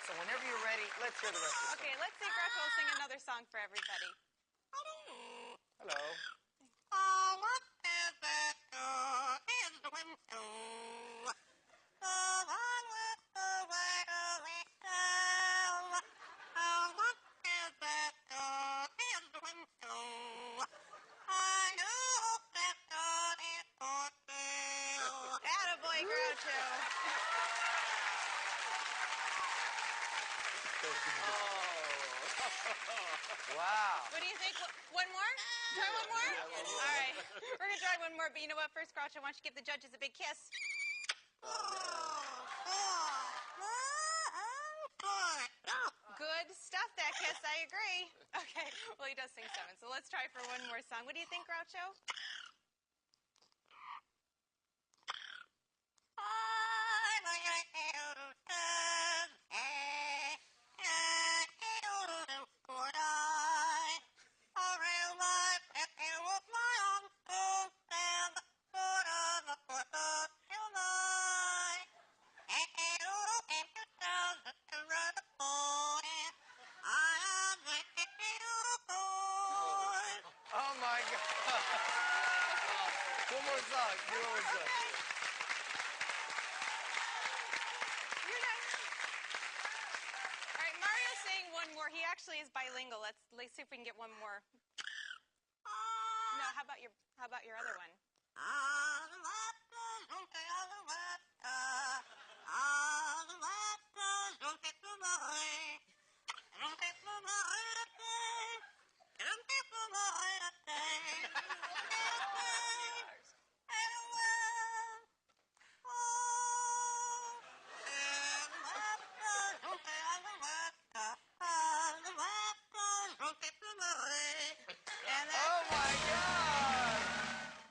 So whenever you're ready, let's hear the rest of the song. Okay, let's see Groucho will sing another song for everybody. Hello. Attaboy, Groucho. Wow. What do you think? One more? Try one more? All right. We're going to try one more, but you know what? First, Groucho, why don't you give the judges a big kiss? Good stuff, that kiss. I agree. Okay. Well, he does sing 7, so let's try for one more song. What do you think, Groucho? Oh my God. One more song. Do one more song. You're done. All right, Mario's saying one more. He actually is bilingual. Let's see if we can get one more. No, how about your other one?